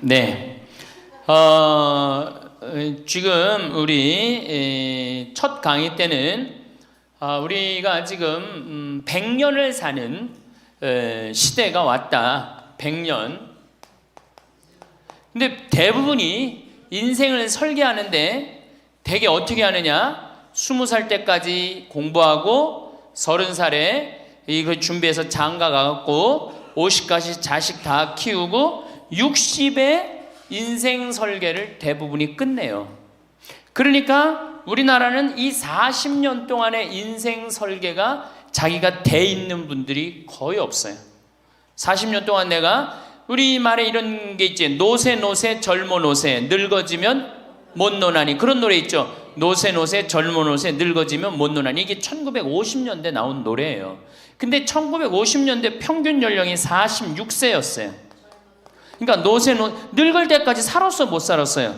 네. 지금 우리 첫 강의 때는 우리가 지금 100년을 사는 시대가 왔다. 100년. 근데 대부분이 인생을 설계하는데 되게 어떻게 하느냐? 20살 때까지 공부하고 30살에 이거 준비해서 장가 가갖고 50까지 자식 다 키우고 60에 인생 설계를 대부분이 끝내요. 그러니까 우리나라는 이 40년 동안의 인생 설계가 자기가 돼 있는 분들이 거의 없어요. 40년 동안 내가 우리 말에 이런 게 있지. 노세 노세 젊어 노세 늙어지면 못 노나니. 그런 노래 있죠. 노세 노세 젊어 노세 늙어지면 못 노나니. 이게 1950년대 나온 노래예요. 근데 1950년대 평균 연령이 46세였어요. 그러니까 늙을 때까지 살았어 못 살았어요?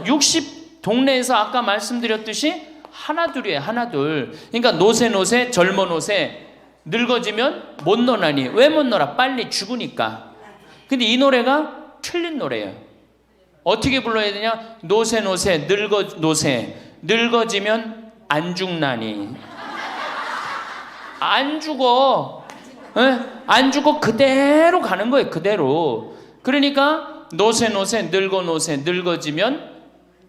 60 동네에서 아까 말씀드렸듯이 하나둘이에요. 하나둘. 그러니까 노세 노세 젊어 노세 늙어지면 못 노나니. 왜 못 놀아? 빨리 죽으니까. 근데 이 노래가 틀린 노래예요. 어떻게 불러야 되냐? 노세 노세 늙어지면 안 죽나니. 안 죽어. 에? 안 죽어. 그대로 가는 거예요. 그대로. 그러니까 노세 노세 늙어지면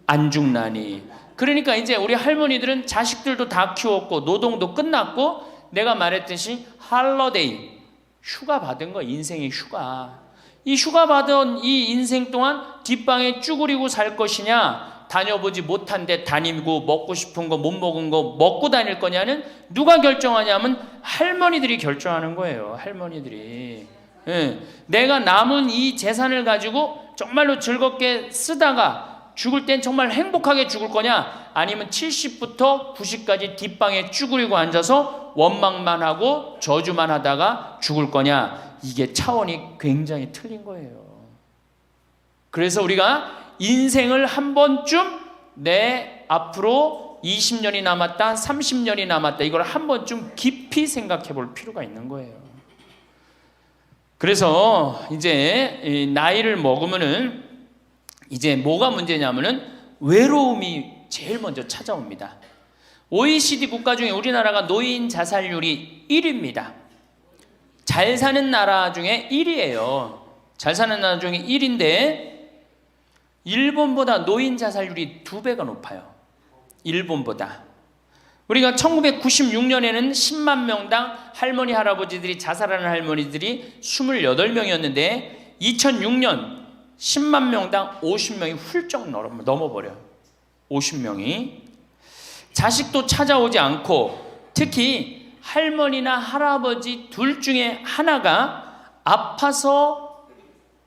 안 죽나니. 그러니까 이제 우리 할머니들은 자식들도 다 키웠고 노동도 끝났고 내가 말했듯이 할러데이 휴가 받은 거. 인생의 휴가. 이 휴가 받은 이 인생 동안 뒷방에 쭈그리고 살 것이냐, 다녀보지 못한 데 다니고 먹고 싶은 거 못 먹은 거 먹고 다닐 거냐는 누가 결정하냐면 할머니들이 결정하는 거예요. 할머니들이. 예. 내가 남은 이 재산을 가지고 정말로 즐겁게 쓰다가 죽을 땐 정말 행복하게 죽을 거냐, 아니면 70부터 90까지 뒷방에 쭈그리고 앉아서 원망만 하고 저주만 하다가 죽을 거냐. 이게 차원이 굉장히 틀린 거예요. 그래서 우리가 인생을 한 번쯤 내 앞으로 20년이 남았다, 30년이 남았다, 이걸 한 번쯤 깊이 생각해 볼 필요가 있는 거예요. 그래서 이제 나이를 먹으면은 이제 뭐가 문제냐면은 외로움이 제일 먼저 찾아옵니다. OECD 국가 중에 우리나라가 노인 자살률이 1위입니다. 잘 사는 나라 중에 1위예요. 잘 사는 나라 중에 1위인데 일본보다 노인 자살률이 2배가 높아요. 일본보다. 우리가 1996년에는 10만 명당 할머니 할아버지들이 자살하는 할머니들이 28명이었는데 2006년 10만 명당 50명이 훌쩍 넘어버려요. 50명이. 자식도 찾아오지 않고 특히 할머니나 할아버지 둘 중에 하나가 아파서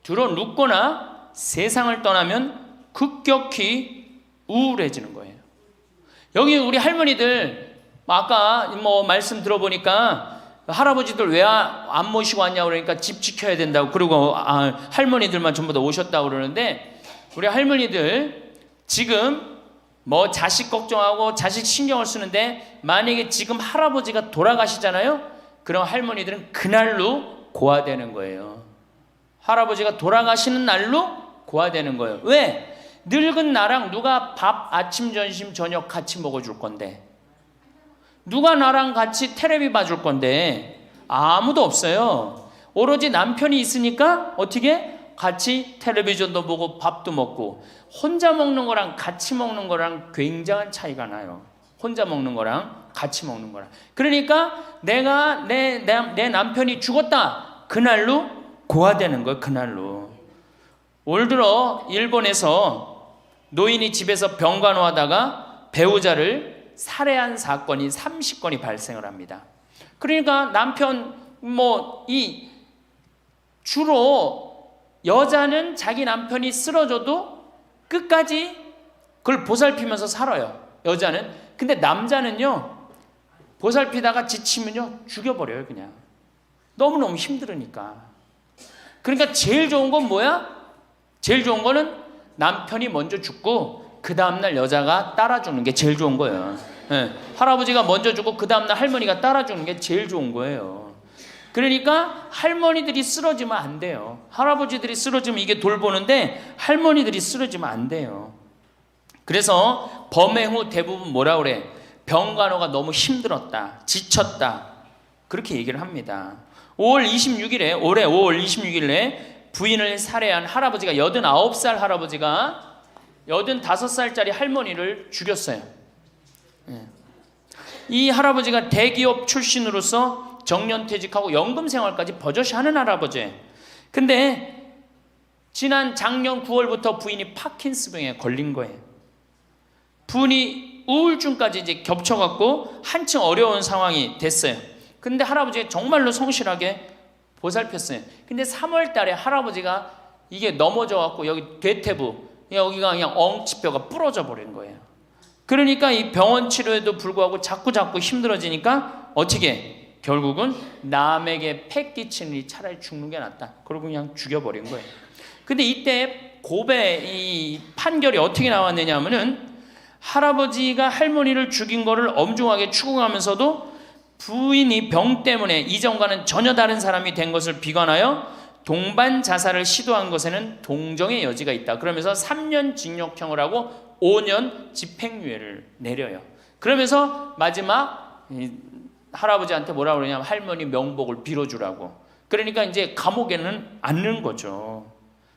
들어 눕거나 세상을 떠나면 급격히 우울해지는 거예요. 여기 우리 할머니들 아까 말씀 들어보니까 할아버지들 왜 안 모시고 왔냐고 그러니까 집 지켜야 된다고, 그리고 할머니들만 전부 다 오셨다고 그러는데 우리 할머니들 지금 자식 걱정하고 자식 신경을 쓰는데 만약에 지금 할아버지가 돌아가시잖아요? 그럼 할머니들은 그날로 고아되는 거예요. 할아버지가 돌아가시는 날로 고아되는 거예요. 왜? 늙은 나랑 누가 밥 아침 점심 저녁 같이 먹어줄 건데, 누가 나랑 같이 텔레비 봐줄 건데, 아무도 없어요. 오로지 남편이 있으니까 어떻게? 같이 텔레비전도 보고 밥도 먹고. 혼자 먹는 거랑 같이 먹는 거랑 굉장한 차이가 나요. 혼자 먹는 거랑 같이 먹는 거랑. 그러니까 내가 내 남편이 죽었다, 그날로 고아되는 거예요. 그날로. 올 들어 일본에서 노인이 집에서 병간호하다가 배우자를 살해한 사건이 30건이 발생을 합니다. 그러니까 남편 주로 여자는 자기 남편이 쓰러져도 끝까지 그걸 보살피면서 살아요. 여자는. 근데 남자는요, 보살피다가 지치면요 죽여버려요. 그냥 너무너무 힘들으니까. 그러니까 제일 좋은 건 뭐야? 제일 좋은 거는 남편이 먼저 죽고 그 다음날 여자가 따라 죽는 게 제일 좋은 거예요. 네. 할아버지가 먼저 죽고 그 다음날 할머니가 따라 죽는 게 제일 좋은 거예요. 그러니까 할머니들이 쓰러지면 안 돼요. 할아버지들이 쓰러지면 이게 돌보는데 할머니들이 쓰러지면 안 돼요. 그래서 범행 후 대부분 뭐라 그래? 병간호가 너무 힘들었다, 지쳤다, 그렇게 얘기를 합니다. 올해 5월 26일에 부인을 살해한 할아버지가 89살 할아버지가 85살짜리 할머니를 죽였어요. 이 할아버지가 대기업 출신으로서 정년퇴직하고 연금 생활까지 버젓이 하는 할아버지. 근데 지난 작년 9월부터 부인이 파킨스병에 걸린 거예요. 부인이 우울증까지 이제 겹쳐갖고 한층 어려운 상황이 됐어요. 근데 할아버지가 정말로 성실하게 보살폈어요. 근데 3월 달에 할아버지가 이게 넘어져갖고 여기 대퇴부, 여기가 그냥 엉치뼈가 부러져 버린 거예요. 그러니까 이 병원 치료에도 불구하고 자꾸 힘들어지니까 어떻게? 결국은 남에게 패 끼치는 이 차라리 죽는 게 낫다. 그러고 그냥 죽여버린 거예요. 근데 이때 고베 이 판결이 어떻게 나왔느냐 하면은 할아버지가 할머니를 죽인 거를 엄중하게 추궁하면서도 부인이 병 때문에 이전과는 전혀 다른 사람이 된 것을 비관하여 동반 자살을 시도한 것에는 동정의 여지가 있다. 그러면서 3년 징역형을 하고 5년 집행유예를 내려요. 그러면서 마지막 할아버지한테 뭐라 그러냐면 할머니 명복을 빌어주라고. 그러니까 이제 감옥에는 안 넣은 거죠.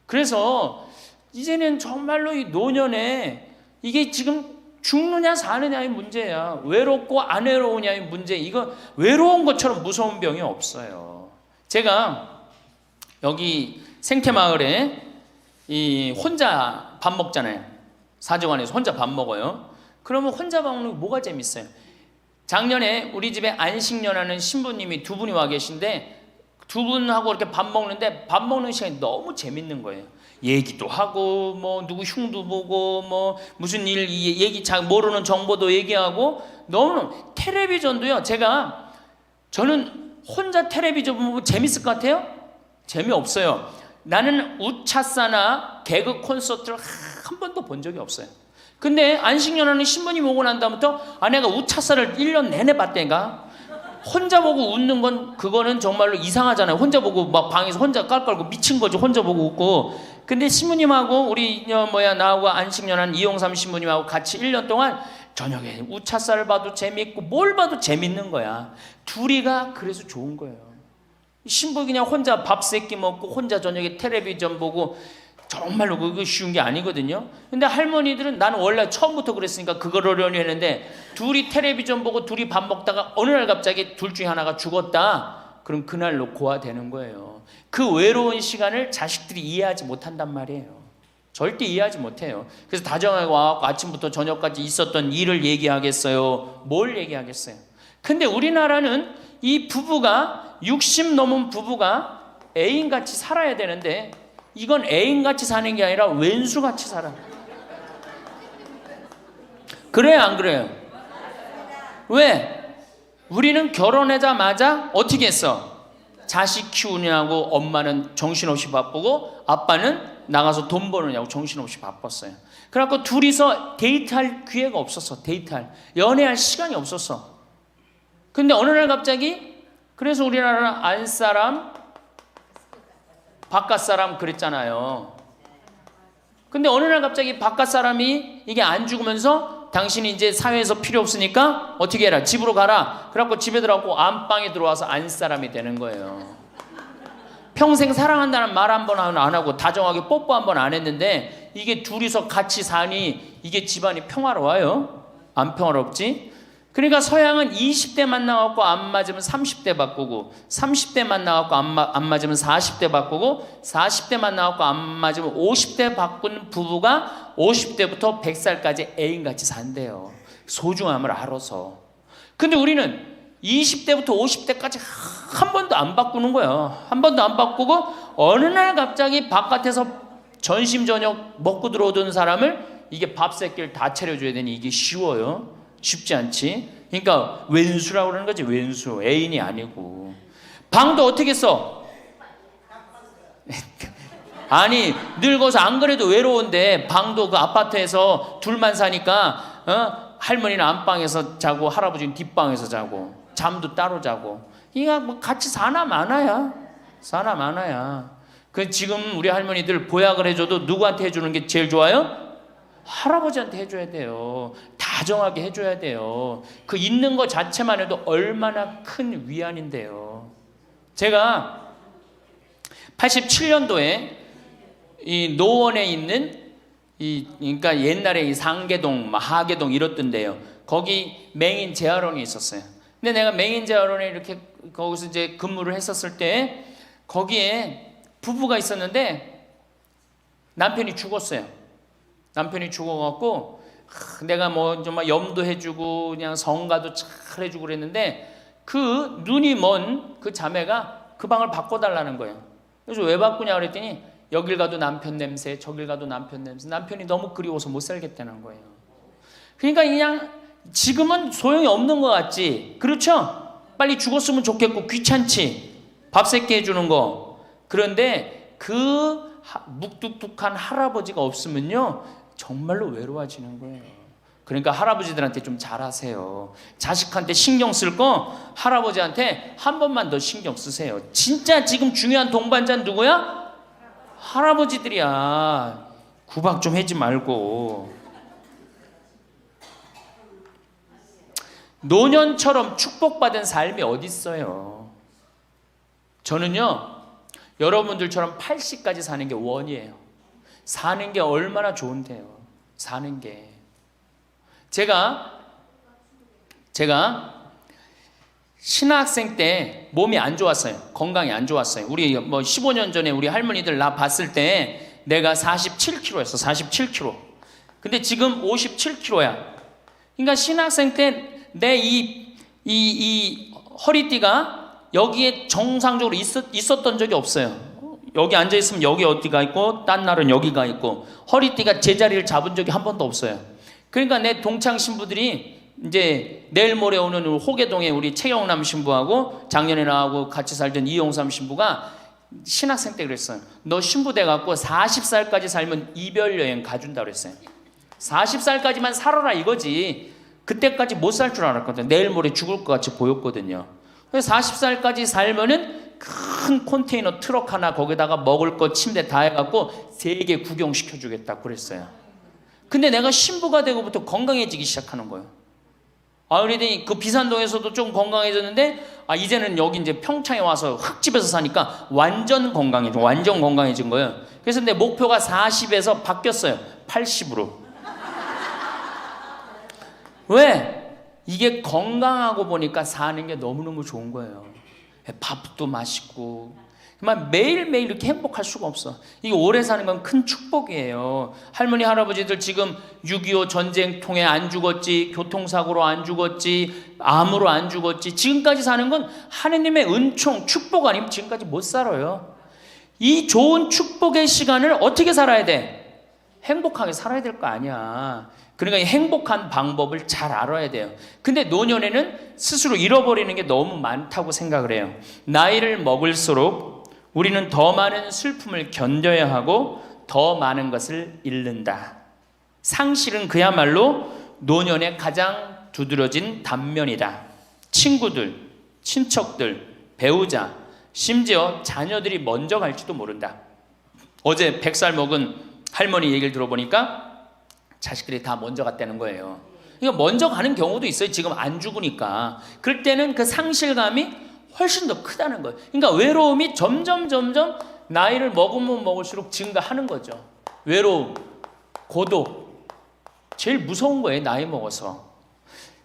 그래서 이제는 정말로 이 노년에 이게 지금 죽느냐 사느냐의 문제야. 외롭고 안 외로우냐의 문제. 이거 외로운 것처럼 무서운 병이 없어요. 제가 여기 생태마을에 이 혼자 밥 먹잖아요. 사정원에서 혼자 밥 먹어요. 그러면 혼자 밥 먹는 게 뭐가 재밌어요? 작년에 우리 집에 안식년하는 신부님이 2분이 와 계신데 2분하고 이렇게 밥 먹는데 밥 먹는 시간이 너무 재밌는 거예요. 얘기도 하고 뭐 누구 흉도 보고 뭐 무슨 일 얘기 잘 모르는 정보도 얘기하고 너무 텔레비전도요. 저는 혼자 텔레비전 보면 재밌을 것 같아요? 재미없어요. 나는 우차사나 개그 콘서트를 한 번도 본 적이 없어요. 근데 안식년하는 신부님 오고 난 다음부터 내가 우차사를 1년 내내 봤다니까. 혼자 보고 웃는 건 그거는 정말로 이상하잖아요. 혼자 보고 막 방에서 혼자 깔깔고 미친 거지. 혼자 보고 웃고. 근데 신부님하고 우리 나하고 안식년한 이용삼 신부님하고 같이 1년 동안 저녁에 우차사를 봐도 재밌고 뭘 봐도 재밌는 거야. 둘이가 그래서 좋은 거예요. 신부 그냥 혼자 밥 세끼 먹고 혼자 저녁에 텔레비전 보고 정말로 그거 쉬운 게 아니거든요. 근데 할머니들은 나는 원래 처음부터 그랬으니까 그걸 어려니 했는데 둘이 텔레비전 보고 둘이 밥 먹다가 어느 날 갑자기 둘 중에 하나가 죽었다. 그럼 그날로 고아되는 거예요. 그 외로운 시간을 자식들이 이해하지 못한단 말이에요. 절대 이해하지 못해요. 그래서 다정하게 와서 아침부터 저녁까지 있었던 일을 얘기하겠어요? 뭘 얘기하겠어요? 근데 우리나라는 이 부부가 60 넘은 부부가 애인같이 살아야 되는데 이건 애인같이 사는 게 아니라 왼수같이 살아. 그래요 안 그래요? 왜? 우리는 결혼하자마자 어떻게 했어? 자식 키우느냐고 엄마는 정신없이 바쁘고 아빠는 나가서 돈 버느냐고 정신없이 바빴어요. 그래갖고 둘이서 데이트할 기회가 없었어. 연애할 시간이 없었어. 근데 어느 날 갑자기 그래서 우리나라는 안사람 바깥 사람 그랬잖아요. 근데 어느 날 갑자기 바깥 사람이 이게 안 죽으면서 당신이 이제 사회에서 필요 없으니까 어떻게 해라, 집으로 가라. 그래갖고 집에 들어가고 안방에 들어와서 안 사람이 되는 거예요. 평생 사랑한다는 말 한 번 안 하고 다정하게 뽀뽀 한 번 안 했는데 이게 둘이서 같이 사니 이게 집안이 평화로워요? 안 평화롭지? 그러니까 서양은 20대 만나갖고 안 맞으면 30대 바꾸고 30대 만나갖고 안 맞으면 40대 바꾸고 40대 만나갖고 안 맞으면 50대 바꾼 부부가 50대부터 100살까지 애인같이 산대요. 소중함을 알아서. 근데 우리는 20대부터 50대까지 한 번도 안 바꾸는 거예요. 한 번도 안 바꾸고 어느 날 갑자기 바깥에서 점심 저녁 먹고 들어오던 사람을 이게 밥 새끼를 다 차려줘야 되니 이게 쉬워요? 쉽지 않지. 그러니까 왼수라고 그러는 거지. 왼수. 애인이 아니고. 방도 어떻게 써? 아니 늙어서 안 그래도 외로운데 방도 그 아파트에서 둘만 사니까 할머니는 안방에서 자고 할아버지는 뒷방에서 자고 잠도 따로 자고 이가 뭐 같이 사나 마나야. 그 지금 우리 할머니들 보약을 해줘도 누구한테 해주는 게 제일 좋아요? 할아버지한테 해줘야 돼요. 다정하게 해줘야 돼요. 그 있는 것 자체만 해도 얼마나 큰 위안인데요. 제가 87년도에 이 노원에 있는 그러니까 옛날에 이 상계동, 하계동 이렇던데요. 거기 맹인 재활원이 있었어요. 근데 내가 맹인 재활원에 이렇게 거기서 이제 근무를 했었을 때 거기에 부부가 있었는데 남편이 죽었어요. 남편이 죽어갖고 내가 뭐 정말 염도해주고 그냥 성가도 잘 해주고 그랬는데 그 눈이 먼 그 자매가 그 방을 바꿔달라는 거예요. 그래서 왜 바꾸냐 그랬더니 여길 가도 남편 냄새, 저길 가도 남편 냄새. 남편이 너무 그리워서 못 살겠다는 거예요. 그러니까 그냥 지금은 소용이 없는 것 같지. 그렇죠? 빨리 죽었으면 좋겠고 귀찮지. 밥 새끼 해주는 거. 그런데 그 묵뚝뚝한 할아버지가 없으면요 정말로 외로워지는 거예요. 그러니까 할아버지들한테 좀 잘하세요. 자식한테 신경 쓸 거 할아버지한테 한 번만 더 신경 쓰세요. 진짜 지금 중요한 동반자는 누구야? 할아버지들이야. 구박 좀 하지 말고. 노년처럼 축복받은 삶이 어디 있어요? 저는요 여러분들처럼 80까지 사는 게 원이에요. 사는 게 얼마나 좋은데요. 사는 게 제가 신학생 때 몸이 안 좋았어요. 건강이 안 좋았어요. 우리 뭐 15년 전에 우리 할머니들 나 봤을 때 내가 47kg였어. 47kg. 근데 지금 57kg야. 그러니까 신학생 때 내 이 허리띠가 여기에 정상적으로 있었던 적이 없어요. 여기 앉아 있으면 여기 어디가 있고 딴 날은 여기가 있고 허리띠가 제자리를 잡은 적이 한 번도 없어요. 그러니까 내 동창 신부들이 이제 내일 모레 오는 호계동에 우리 최영남 신부하고 작년에 나하고 같이 살던 이용삼 신부가 신학생 때 그랬어요. 너 신부 돼갖고 40살까지 살면 이별 여행 가준다 그랬어요. 40살까지만 살아라 이거지. 그때까지 못 살 줄 알았거든요. 내일 모레 죽을 것 같이 보였거든요. 그래서 40살까지 살면은 큰 컨테이너 트럭 하나 거기다가 먹을 거 침대 다 해갖고 세계 구경시켜주겠다 그랬어요. 근데 내가 신부가 되고부터 건강해지기 시작하는 거예요. 그러더니 그 비산동에서도 좀 건강해졌는데 이제는 여기 이제 평창에 와서 흙집에서 사니까 완전 건강해진 거예요. 그래서 내 목표가 40에서 바뀌었어요. 80으로. 왜? 이게 건강하고 보니까 사는 게 너무너무 좋은 거예요. 밥도 맛있고 매일매일 이렇게 행복할 수가 없어. 이게 오래 사는 건 큰 축복이에요. 할머니 할아버지들 지금 6.25 전쟁통에 안 죽었지, 교통사고로 안 죽었지, 암으로 안 죽었지, 지금까지 사는 건 하느님의 은총 축복 아니면 지금까지 못 살아요. 이 좋은 축복의 시간을 어떻게 살아야 돼? 행복하게 살아야 될 거 아니야. 그러니까 이 행복한 방법을 잘 알아야 돼요. 근데 노년에는 스스로 잃어버리는 게 너무 많다고 생각을 해요. 나이를 먹을수록 우리는 더 많은 슬픔을 견뎌야 하고 더 많은 것을 잃는다. 상실은 그야말로 노년의 가장 두드러진 단면이다. 친구들, 친척들, 배우자, 심지어 자녀들이 먼저 갈지도 모른다. 어제 100살 먹은 할머니 얘기를 들어보니까 자식들이 다 먼저 갔다는 거예요. 그러니까 먼저 가는 경우도 있어요. 지금 안 죽으니까. 그럴 때는 그 상실감이 훨씬 더 크다는 거예요. 그러니까 외로움이 점점 나이를 먹으면 먹을수록 증가하는 거죠. 외로움, 고독. 제일 무서운 거예요. 나이 먹어서.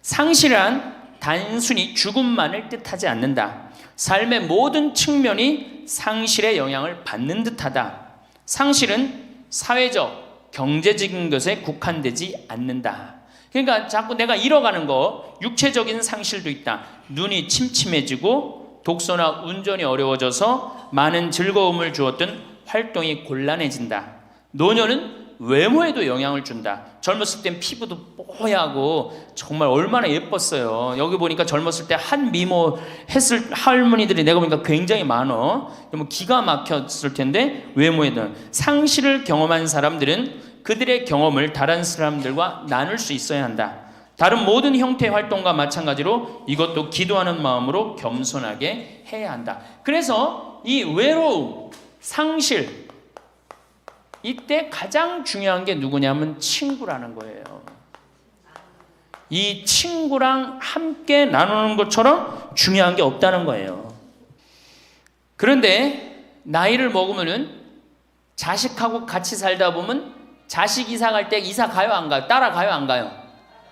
상실은 단순히 죽음만을 뜻하지 않는다. 삶의 모든 측면이 상실의 영향을 받는 듯하다. 상실은 사회적, 경제적인 것에 국한되지 않는다. 그러니까 자꾸 내가 잃어가는 거, 육체적인 상실도 있다. 눈이 침침해지고 독서나 운전이 어려워져서 많은 즐거움을 주었던 활동이 곤란해진다. 노년은 외모에도 영향을 준다. 젊었을 땐 피부도 뽀얗고 정말 얼마나 예뻤어요. 여기 보니까 젊었을 때 한 미모 했을 할머니들이 내가 보니까 굉장히 많어. 뭐 기가 막혔을 텐데 외모에도 상실을 경험한 사람들은 그들의 경험을 다른 사람들과 나눌 수 있어야 한다. 다른 모든 형태의 활동과 마찬가지로 이것도 기도하는 마음으로 겸손하게 해야 한다. 그래서 이 외로움, 상실, 이때 가장 중요한 게 누구냐면 친구라는 거예요. 이 친구랑 함께 나누는 것처럼 중요한 게 없다는 거예요. 그런데 나이를 먹으면은 자식하고 같이 살다 보면 자식 이사 갈 때 이사 가요 안 가요? 따라가요 안 가요?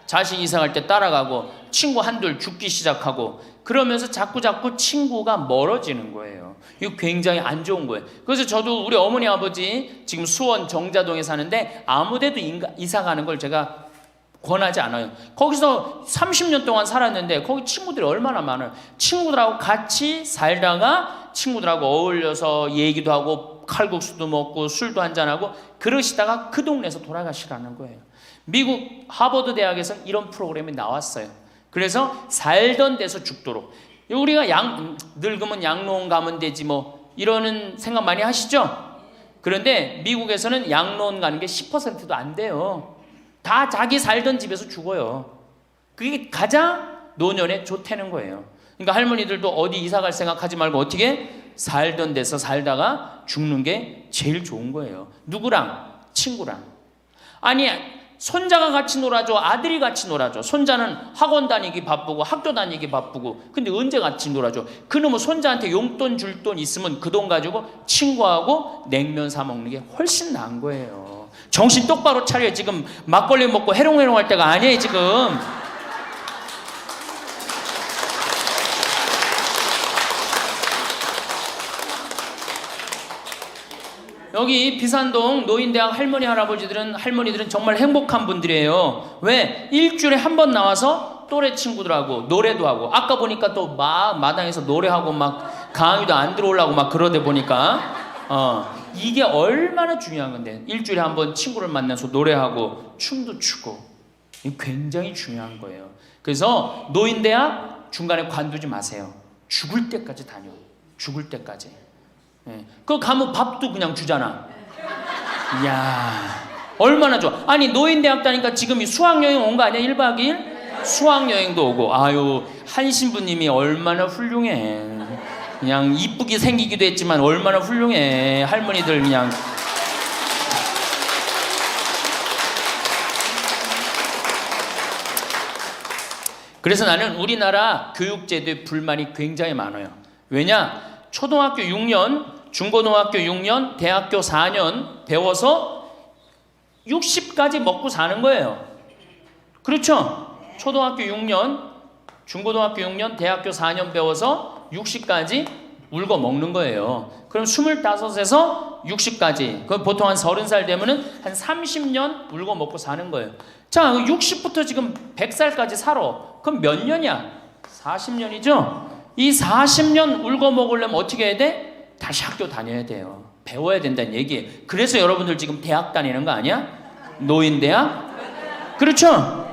자식 이사 갈 때 따라가고 친구 한둘 죽기 시작하고 그러면서 자꾸 친구가 멀어지는 거예요. 이거 굉장히 안 좋은 거예요. 그래서 저도 우리 어머니 아버지 지금 수원 정자동에 사는데 아무데도 이사 가는 걸 제가 권하지 않아요. 거기서 30년 동안 살았는데 거기 친구들이 얼마나 많아요. 친구들하고 같이 살다가 친구들하고 어울려서 얘기도 하고 칼국수도 먹고 술도 한잔하고 그러시다가 그 동네에서 돌아가시라는 거예요. 미국 하버드 대학에서 이런 프로그램이 나왔어요. 그래서 살던 데서 죽도록. 우리가 늙으면 양로원 가면 되지 뭐 이러는 생각 많이 하시죠? 그런데 미국에서는 양로원 가는 게 10%도 안 돼요. 다 자기 살던 집에서 죽어요. 그게 가장 노년에 좋다는 거예요. 그러니까 할머니들도 어디 이사 갈 생각하지 말고 어떻게 살던 데서 살다가 죽는 게 제일 좋은 거예요. 누구랑? 친구랑. 아니 손자가 같이 놀아줘, 아들이 같이 놀아줘. 손자는 학원 다니기 바쁘고 학교 다니기 바쁘고 근데 언제 같이 놀아줘? 그놈은 손자한테 용돈 줄 돈 있으면 그 돈 가지고 친구하고 냉면 사 먹는 게 훨씬 나은 거예요. 정신 똑바로 차려요. 지금 막걸리 먹고 해롱해롱 할 때가 아니에요 지금. 여기 비산동 노인대학 할머니들은 정말 행복한 분들이에요. 왜? 일주일에 한 번 나와서 또래 친구들하고 노래도 하고 아까 보니까 또 막 마당에서 노래하고 막 강의도 안 들어오려고 막 그러다 보니까 이게 얼마나 중요한 건데 일주일에 한 번 친구를 만나서 노래하고 춤도 추고 이게 굉장히 중요한 거예요. 그래서 노인대학 중간에 관두지 마세요. 죽을 때까지 다녀. 죽을 때까지. 그거 가면 밥도 그냥 주잖아. 이야 얼마나 좋아. 아니 노인대학 다니까 지금 수학여행 온 거 아니야? 1박 2일? 수학여행도 오고. 아유 한 신부님이 얼마나 훌륭해. 그냥 이쁘게 생기기도 했지만 얼마나 훌륭해. 할머니들 그냥. 그래서 나는 우리나라 교육제도에 불만이 굉장히 많아요. 왜냐? 초등학교 6년 중고등학교 6년, 대학교 4년 배워서 60까지 먹고 사는 거예요. 그렇죠? 초등학교 6년, 중고등학교 6년, 대학교 4년 배워서 60까지 울고 먹는 거예요. 그럼 25에서 60까지. 그럼 보통 한 30살 되면은 한 30년 울고 먹고 사는 거예요. 자, 60부터 지금 100살까지 살아. 그럼 몇 년이야? 40년이죠? 이 40년 울고 먹으려면 어떻게 해야 돼? 다시 학교 다녀야 돼요. 배워야 된다는 얘기예요. 그래서 여러분들 지금 대학 다니는 거 아니야? 노인대학? 그렇죠?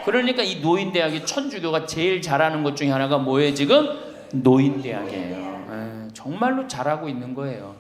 그러니까 이 노인대학이 천주교가 제일 잘하는 것 중에 하나가 뭐예요 지금? 노인대학이에요. 정말로 잘하고 있는 거예요.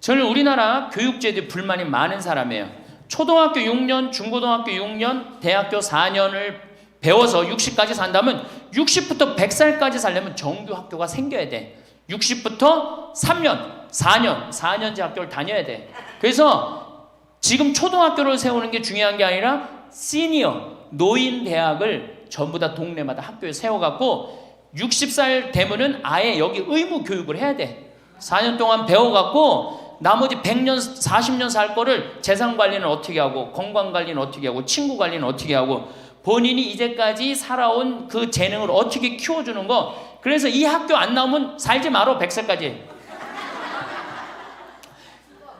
저는 우리나라 교육제도에 불만이 많은 사람이에요. 초등학교 6년, 중고등학교 6년, 대학교 4년을 배워서 60까지 산다면 60부터 100살까지 살려면 정규 학교가 생겨야 돼. 60부터 3년, 4년제 학교를 다녀야 돼. 그래서 지금 초등학교를 세우는 게 중요한 게 아니라 시니어, 노인 대학을 전부 다 동네마다 학교에 세워갖고 60살 되면은 아예 여기 의무 교육을 해야 돼. 4년 동안 배워갖고 나머지 100년, 40년 살 거를 재산 관리는 어떻게 하고 건강 관리는 어떻게 하고 친구 관리는 어떻게 하고 본인이 이제까지 살아온 그 재능을 어떻게 키워주는 거. 그래서 이 학교 안 나오면 살지 말어 100살까지.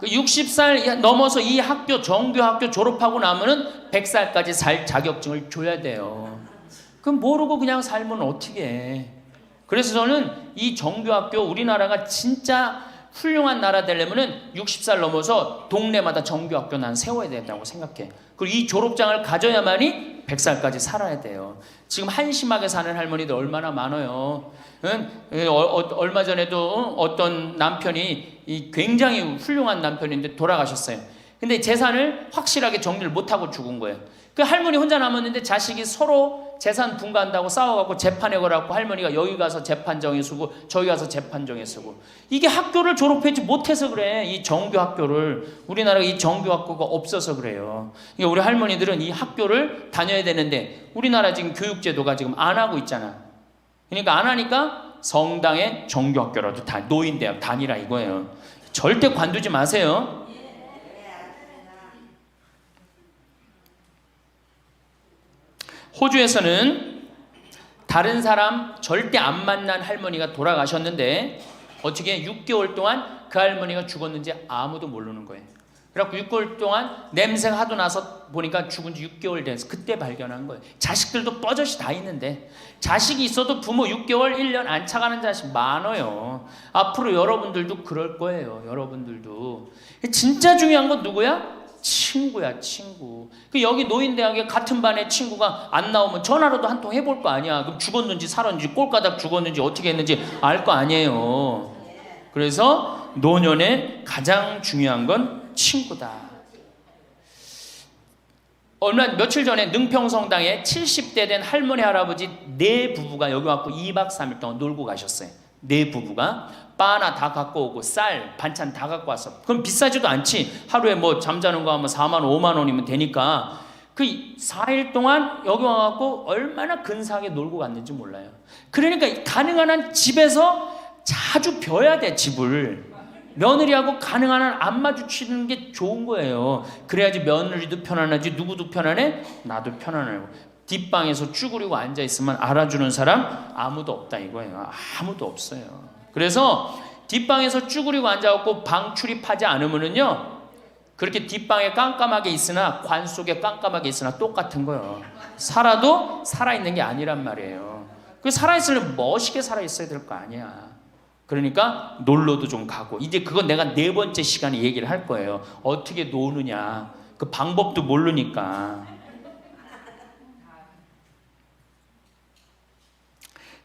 그 60살 넘어서 이 학교 정규 학교 졸업하고 나면은 100살까지 살 자격증을 줘야 돼요. 그럼 모르고 그냥 살면 어떻게 해. 그래서 저는 이 정규 학교 우리나라가 진짜 훌륭한 나라 되려면은 60살 넘어서 동네마다 정규 학교 난 세워야 된다고 생각해. 그리고 이 졸업장을 가져야만이 100살까지 살아야 돼요. 지금 한심하게 사는 할머니들 얼마나 많아요. 얼마 전에도 어떤 남편이 굉장히 훌륭한 남편인데 돌아가셨어요. 근데 재산을 확실하게 정리를 못하고 죽은 거예요. 그 할머니 혼자 남았는데 자식이 서로 재산 분가한다고 싸워갖고 재판에 걸어갖고 할머니가 여기 가서 재판정에 서고 저기 가서 재판정에 서고. 이게 학교를 졸업하지 못해서 그래. 이 정규 학교를. 우리나라가 이 정규 학교가 없어서 그래요. 그러니까 우리 할머니들은 이 학교를 다녀야 되는데 우리나라 지금 교육제도가 지금 안 하고 있잖아. 그러니까 안 하니까 성당의 정규 학교라도 노인대학 다니라 이거예요. 절대 관두지 마세요. 호주에서는 다른 사람 절대 안 만난 할머니가 돌아가셨는데 어떻게 6개월 동안 그 할머니가 죽었는지 아무도 모르는 거예요. 그래갖고 6개월 동안 냄새가 하도 나서 보니까 죽은 지 6개월 돼서 그때 발견한 거예요. 자식들도 뻐젓이 다 있는데 자식이 있어도 부모 6개월, 1년 안 차가는 자식 많아요. 앞으로 여러분들도 그럴 거예요. 여러분들도. 진짜 중요한 건 누구야? 친구야, 친구. 그 여기 노인대학에 같은 반에 친구가 안 나오면 전화로도 한 통 해볼 거 아니야. 그럼 죽었는지 살았는지 꼴가닥 죽었는지 어떻게 했는지 알 거 아니에요. 그래서 노년에 가장 중요한 건 친구다. 며칠 전에 능평성당에 70대 된 할머니 할아버지 네 부부가 여기 왔고 2박 3일 동안 놀고 가셨어요. 네 부부가 바나 다 갖고 오고 쌀 반찬 다 갖고 왔어. 그럼 비싸지도 않지. 하루에 뭐 잠자는 거 하면 4만 원 5만 원이면 되니까 그 4일 동안 여기 와갖고 얼마나 근사하게 놀고 갔는지 몰라요. 그러니까 가능한 한 집에서 자주 벼야 돼. 집을 며느리하고 가능한 한 안 마주치는 게 좋은 거예요. 그래야지 며느리도 편안하지. 누구도 편안해? 나도 편안하고. 뒷방에서 쭈그리고 앉아있으면 알아주는 사람 아무도 없다 이거예요. 아무도 없어요. 그래서 뒷방에서 쭈그리고 앉아갖고 방 출입하지 않으면은요, 그렇게 뒷방에 깜깜하게 있으나 관 속에 깜깜하게 있으나 똑같은 거예요. 살아도 살아있는 게 아니란 말이에요. 그 살아있으려면 멋있게 살아있어야 될 거 아니야. 그러니까 놀러도 좀 가고. 이제 그건 내가 4번째 시간에 얘기를 할 거예요. 어떻게 노느냐. 그 방법도 모르니까.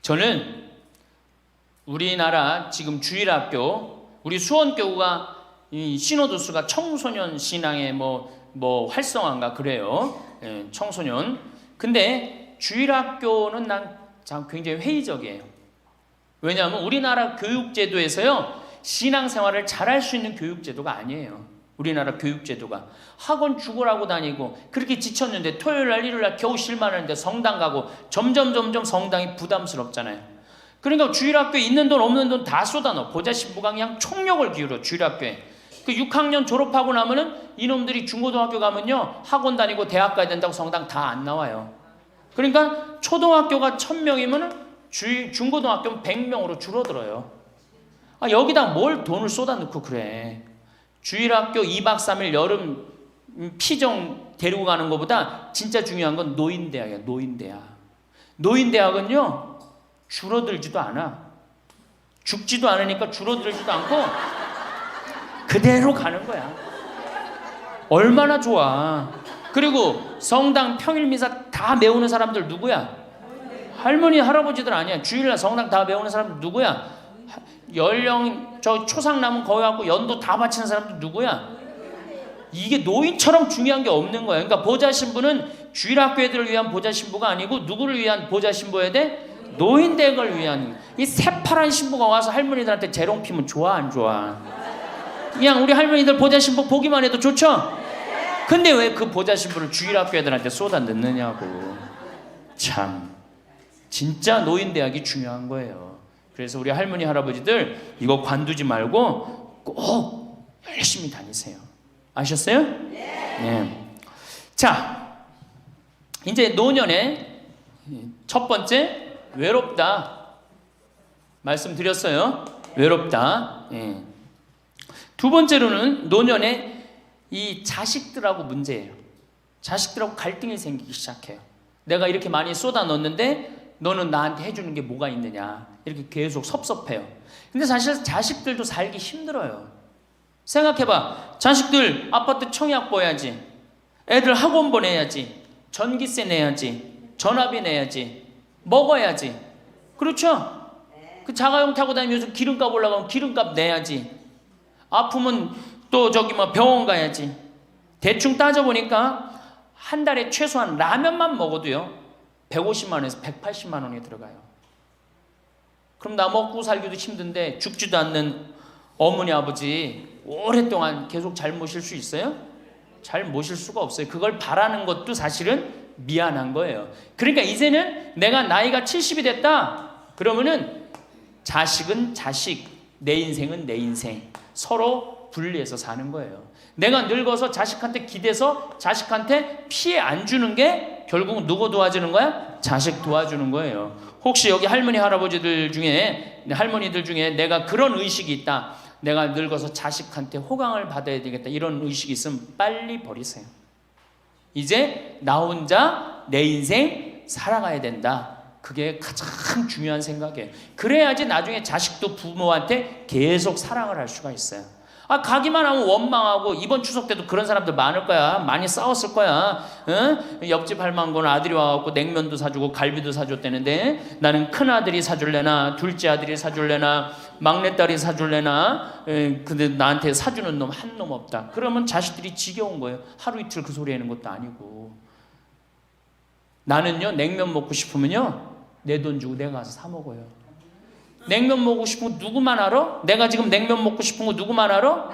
저는 우리나라 지금 주일학교, 우리 수원교구가 이 신호도수가 청소년 신앙의 뭐 활성화인가 그래요. 예, 청소년. 근데 주일학교는 난 참 굉장히 회의적이에요. 왜냐하면 우리나라 교육제도에서요, 신앙생활을 잘할 수 있는 교육제도가 아니에요. 우리나라 교육제도가. 학원 죽으라고 다니고 그렇게 지쳤는데 토요일날 일요일날 겨우 쉴만하는데 성당 가고 점점 성당이 부담스럽잖아요. 그러니까 주일학교에 있는 돈 없는 돈 다 쏟아넣어. 보좌신부가 그냥 총력을 기울여. 주일학교에 그 6학년 졸업하고 나면은 이놈들이 중고등학교 가면요 학원 다니고 대학 가야 된다고 성당 다 안 나와요. 그러니까 초등학교가 1000명이면은 중고등학교는 100명으로 줄어들어요. 여기다 뭘 돈을 쏟아넣고 그래. 주일학교 2박 3일 여름 피정 데리고 가는 것보다 진짜 중요한 건 노인대학이야. 노인대학. 노인대학은요 줄어들지도 않아. 죽지도 않으니까 줄어들지도 않고 그대로 가는 거야. 얼마나 좋아. 그리고 성당 평일미사 다 메우는 사람들 누구야? 할머니 할아버지들 아니야. 주일날 성당 다 메우는 사람들 누구야? 연령 저 초상 남은 거기 갖고 연도 다 바치는 사람들 누구야? 이게 노인처럼 중요한 게 없는 거야. 그러니까 보좌 신부는 주일학교 애들을 위한 보좌 신부가 아니고 누구를 위한 보좌 신부여야 돼? 노인댁을 위한. 이 새파란 신부가 와서 할머니들한테 재롱 피면 좋아 안 좋아? 그냥 우리 할머니들 보좌 신부 보기만 해도 좋죠? 근데 왜 그 보좌 신부를 주일학교 애들한테 쏟아 넣느냐고. 참 진짜 노인대학이 중요한 거예요. 그래서 우리 할머니 할아버지들 이거 관두지 말고 꼭 열심히 다니세요. 아셨어요? 네. 자, 이제 노년에 첫 번째 외롭다 말씀드렸어요. 외롭다. 네. 두 번째로는 노년에 이 자식들하고 문제예요. 자식들하고 갈등이 생기기 시작해요. 내가 이렇게 많이 쏟아 넣었는데 너는 나한테 해주는 게 뭐가 있느냐. 이렇게 계속 섭섭해요. 근데 사실 자식들도 살기 힘들어요. 생각해봐. 자식들 아파트 청약 보야지. 애들 학원 보내야지. 전기세 내야지. 전화비 내야지. 먹어야지. 그렇죠? 그 자가용 타고 다니면서 기름값 올라가면 기름값 내야지. 아프면 또 저기 뭐 병원 가야지. 대충 따져보니까 한 달에 최소한 라면만 먹어도요 150만 원에서 180만 원이 들어가요. 그럼 나 먹고 살기도 힘든데 죽지도 않는 어머니 아버지 오랫동안 계속 잘 모실 수 있어요? 잘 모실 수가 없어요. 그걸 바라는 것도 사실은 미안한 거예요. 그러니까 이제는 내가 나이가 70이 됐다 그러면은 자식은 자식, 내 인생은 내 인생, 서로 분리해서 사는 거예요. 내가 늙어서 자식한테 기대서 자식한테 피해 안 주는 게 결국 누구 도와주는 거야? 자식 도와주는 거예요. 혹시 여기 할머니 할아버지들 중에, 할머니들 중에 내가 그런 의식이 있다, 내가 늙어서 자식한테 호강을 받아야 되겠다, 이런 의식이 있으면 빨리 버리세요. 이제 나 혼자 내 인생 살아가야 된다. 그게 가장 중요한 생각이에요. 그래야지 나중에 자식도 부모한테 계속 사랑을 할 수가 있어요. 가기만 하면 원망하고, 이번 추석 때도 그런 사람들 많을 거야. 많이 싸웠을 거야. 응? 옆집 할망구는 아들이 와갖고 냉면도 사주고 갈비도 사줬다는데 나는 큰아들이 사줄래나 둘째 아들이 사줄래나 막내딸이 사줄래나, 근데 나한테 사주는 놈 한 놈 없다. 그러면 자식들이 지겨운 거예요. 하루 이틀 그 소리 하는 것도 아니고. 나는요 냉면 먹고 싶으면요 내 돈 주고 내가 가서 사 먹어요. 냉면 먹고 싶은 거 누구만 알아? 내가 지금 냉면 먹고 싶은 거 누구만 알아?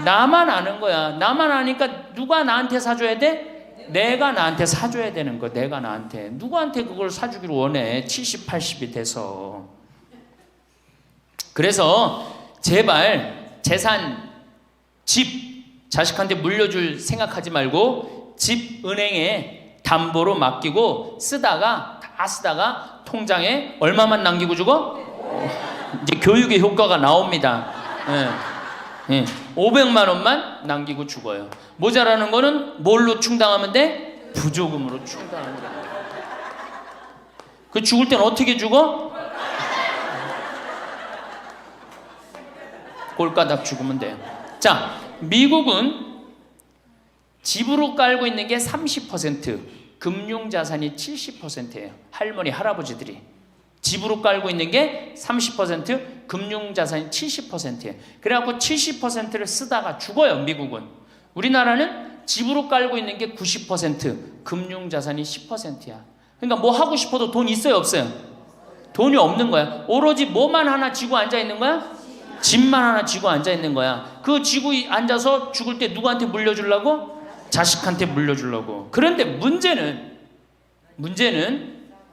나만 아는 거야. 나만 아니까 누가 나한테 사줘야 돼? 내가 나한테 사줘야 되는 거야. 내가 나한테. 누구한테 그걸 사주기를 원해? 70, 80이 돼서. 그래서 제발 재산, 집 자식한테 물려줄 생각하지 말고 집 은행에 담보로 맡기고 다 쓰다가 통장에 얼마만 남기고 주고? 이제 교육의 효과가 나옵니다. 500만 원만 남기고 죽어요. 모자라는 거는 뭘로 충당하면 돼? 부조금으로 충당하면 돼. 그 죽을 땐 어떻게 죽어? 꼴가닥 죽으면 돼요. 자, 미국은 집으로 깔고 있는 게 30%, 금융자산이 70%예요. 할머니, 할아버지들이. 집으로 깔고 있는 게 30%, 금융자산이 70%예요. 그래갖고 70%를 쓰다가 죽어요, 미국은. 우리나라는 집으로 깔고 있는 게 90%, 금융자산이 10%야. 그러니까 뭐 하고 싶어도 돈 있어요, 없어요? 돈이 없는 거야. 오로지 뭐만 하나 쥐고 앉아 있는 거야? 집만 하나 쥐고 앉아 있는 거야. 그 쥐고 앉아서 죽을 때 누구한테 물려주려고? 자식한테 물려주려고. 그런데 문제는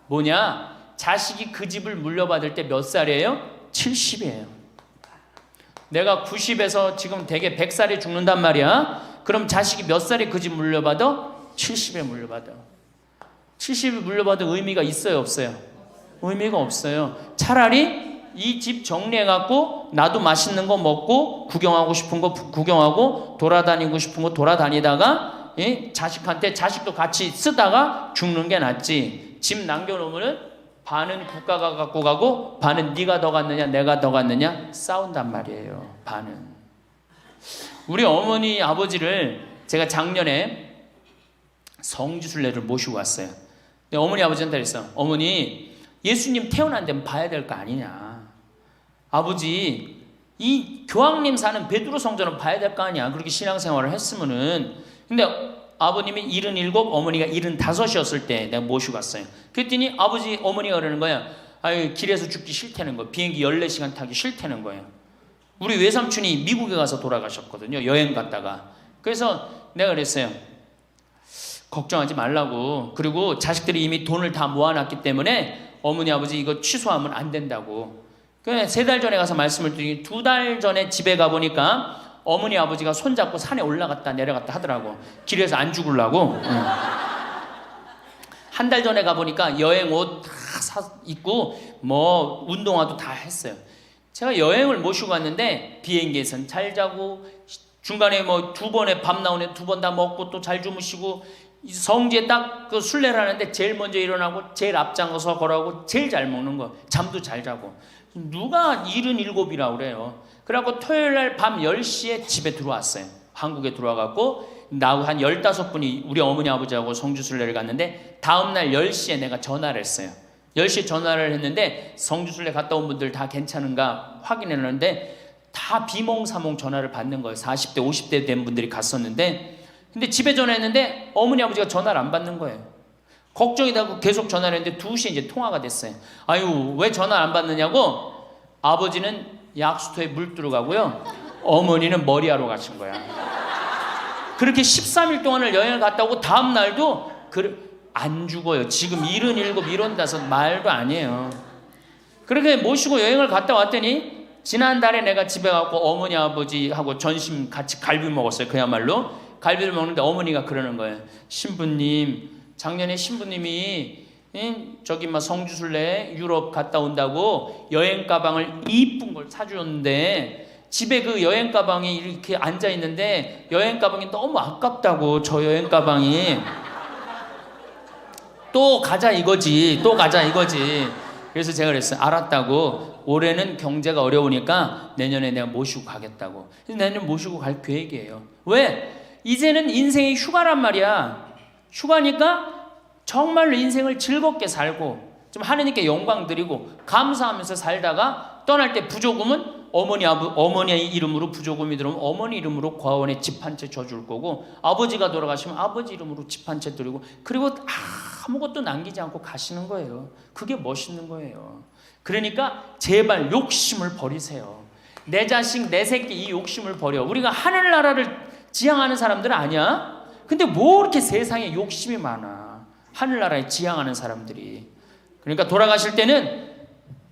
뭐냐? 자식이 그 집을 물려받을 때 몇 살이에요? 70이에요. 내가 90에서 지금 대개 100살에 죽는단 말이야. 그럼 자식이 몇 살에 그 집 물려받아? 70에 물려받아. 70에 물려받을 의미가 있어요, 없어요? 의미가 없어요. 차라리 이 집 정리해갖고 나도 맛있는 거 먹고 구경하고 싶은 거 구경하고 돌아다니고 싶은 거 돌아다니다가 자식한테 자식도 같이 쓰다가 죽는 게 낫지. 집 남겨놓으면은 반은 국가가 갖고 가고 반은 네가 더 갖느냐 내가 더 갖느냐 싸운단 말이에요. 반은. 우리 어머니 아버지를 제가 작년에 성지순례를 모시고 왔어요. 근데 어머니 아버지한테 그랬어. 어머니, 예수님 태어난 데는 봐야 될 거 아니냐. 아버지, 이 교황님 사는 베드로 성전은 봐야 될 거 아니야. 그렇게 신앙생활을 했으면은. 근데 아버님이 77, 어머니가 75이었을 때 내가 모시고 갔어요. 그랬더니 어머니가 그러는 거야. 길에서 죽기 싫다는 거야. 비행기 14시간 타기 싫다는 거예요. 우리 외삼촌이 미국에 가서 돌아가셨거든요. 여행 갔다가. 그래서 내가 그랬어요. 걱정하지 말라고. 그리고 자식들이 이미 돈을 다 모아놨기 때문에 어머니 아버지 이거 취소하면 안 된다고. 그래 3달 전에 가서 말씀을 드리니 2달 전에 집에 가보니까 어머니 아버지가 손잡고 산에 올라갔다 내려갔다 하더라고. 길에서 안 죽으려고. 한 달 전에 가보니까 여행 옷 다 입고 뭐 운동화도 다 했어요. 제가 여행을 모시고 갔는데 비행기에선 잘 자고 중간에 뭐 2번에 밥 나오네 2번 다 먹고 또 잘 주무시고 성지에 딱 그 순례를 하는데 제일 먼저 일어나고 제일 앞장서서 걸어가고 제일 잘 먹는 거. 잠도 잘 자고. 누가 77이라고 그래요. 그래갖고 토요일날 밤 10시에 집에 들어왔어요. 한국에 들어와갖고 나하고 한 15분이 우리 어머니 아버지하고 성주순례를 갔는데 다음날 10시에 내가 전화를 했어요. 10시에 전화를 했는데 성주순례 갔다 온 분들 다 괜찮은가 확인했는데 다 비몽사몽 전화를 받는 거예요. 40대 50대 된 분들이 갔었는데 근데 집에 전화했는데 어머니 아버지가 전화를 안 받는 거예요. 걱정이 되고 계속 전화를 했는데 2시에 이제 통화가 됐어요. 아유, 왜 전화를 안 받느냐고. 아버지는 약수터에 물 뜨러 가고요, 어머니는 머리하러 가신 거야. 그렇게 13일 동안을 여행을 갔다 오고 다음 날도 안 죽어요. 지금 77, 75 말도 아니에요. 그렇게 모시고 여행을 갔다 왔더니 지난달에 내가 집에 가고 어머니 아버지하고 전심 같이 갈비 먹었어요. 그야말로 갈비를 먹는데 어머니가 그러는 거예요. 신부님, 작년에 신부님이 저기 막 성주순례 유럽 갔다 온다고 여행 가방을 이쁜 걸 사주었는데 집에 그 여행 가방이 이렇게 앉아 있는데 여행 가방이 너무 아깝다고. 저 여행 가방이 또 가자 이거지, 또 가자 이거지. 그래서 제가 그랬어요. 알았다고. 올해는 경제가 어려우니까 내년에 내가 모시고 가겠다고. 그래서 내년 모시고 갈 계획이에요. 왜? 이제는 인생이 휴가란 말이야. 휴가니까 정말로 인생을 즐겁게 살고 좀 하느님께 영광 드리고 감사하면서 살다가 떠날 때 부조금은 어머니의 이름으로 부조금이 들어오면 어머니 이름으로 과원에 집 한 채 줘줄 거고, 아버지가 돌아가시면 아버지 이름으로 집 한 채 드리고, 그리고 아무것도 남기지 않고 가시는 거예요. 그게 멋있는 거예요. 그러니까 제발 욕심을 버리세요. 내 자식, 내 새끼 이 욕심을 버려. 우리가 하늘나라를 지향하는 사람들은 아니야? 근데 뭐 이렇게 세상에 욕심이 많아. 하늘나라에 지향하는 사람들이. 그러니까 돌아가실 때는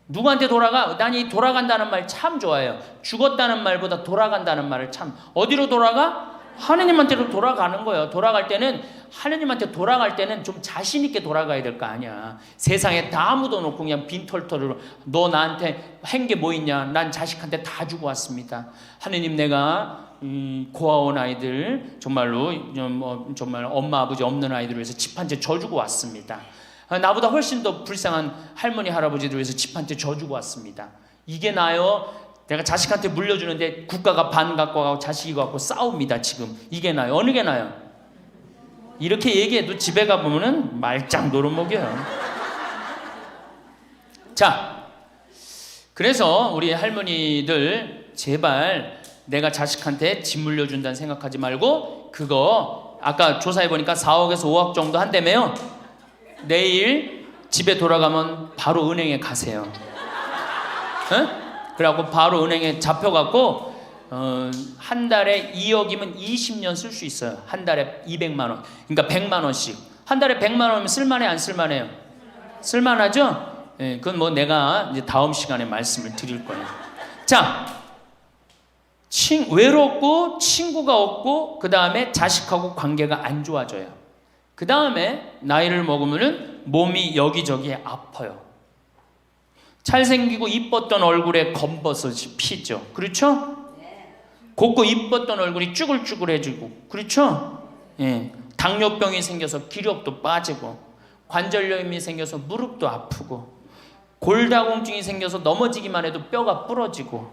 누구한테 돌아가? 난 이 돌아간다는 말 참 좋아해요. 죽었다는 말보다 돌아간다는 말을 참. 어디로 돌아가? 하느님한테로 돌아가는 거예요. 돌아갈 때는 하느님한테 돌아갈 때는 좀 자신 있게 돌아가야 될 거 아니야. 세상에 다 묻어놓고 그냥 빈털터리로 너 나한테 한 게 뭐 있냐? 난 자식한테 다 주고 왔습니다. 하느님, 내가 고아원 아이들 정말로 정말 엄마 아버지 없는 아이들을 위해서 집 한 채 져주고 왔습니다. 나보다 훨씬 더 불쌍한 할머니 할아버지들 위해서 집 한 채 져주고 왔습니다. 이게 나요? 내가 자식한테 물려주는데 국가가 반 갖고 가고 자식이 갖고 싸웁니다. 지금 이게 나요? 어느 게 나요? 이렇게 얘기해도 집에 가보면은 말짱 노릇먹여요. 자, 그래서 우리 할머니들 제발 내가 자식한테 집 물려준다는 생각하지 말고, 그거 아까 조사해보니까 4억에서 5억 정도 한다며요. 내일 집에 돌아가면 바로 은행에 가세요. 응? 그래갖고 바로 은행에 잡혀갖고 한 달에 2억이면 20년 쓸 수 있어요. 한 달에 200만 원. 그러니까 100만 원씩. 한 달에 100만 원이면 쓸만해 안 쓸만해요? 쓸만하죠? 예, 그건 뭐 내가 이제 다음 시간에 말씀을 드릴 거예요. 자, 외롭고 친구가 없고 그 다음에 자식하고 관계가 안 좋아져요. 그 다음에 나이를 먹으면은 몸이 여기저기에 아파요. 잘생기고 이뻤던 얼굴에 검버섯이 피죠. 그렇죠? 곱고 이뻤던 얼굴이 쭈글쭈글해지고, 그렇죠? 예. 당뇨병이 생겨서 기력도 빠지고, 관절염이 생겨서 무릎도 아프고, 골다공증이 생겨서 넘어지기만 해도 뼈가 부러지고,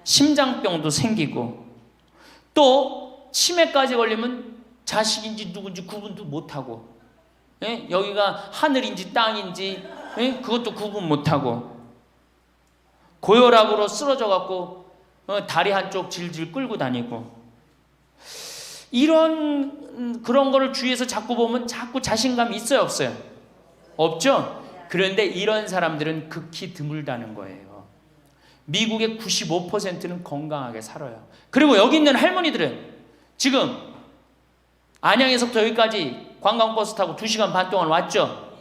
심장병도 생기고, 또 치매까지 걸리면 자식인지 누군지 구분도 못하고, 예? 여기가 하늘인지 땅인지 예? 그것도 구분 못하고, 고혈압으로 쓰러져 갖고 다리 한쪽 질질 끌고 다니고, 이런 그런 거를 주위에서 자꾸 보면 자꾸 자신감이 있어요, 없어요? 없죠? 그런데 이런 사람들은 극히 드물다는 거예요. 미국의 95%는 건강하게 살아요. 그리고 여기 있는 할머니들은 지금 안양에서부터 여기까지 관광버스 타고 2시간 반 동안 왔죠?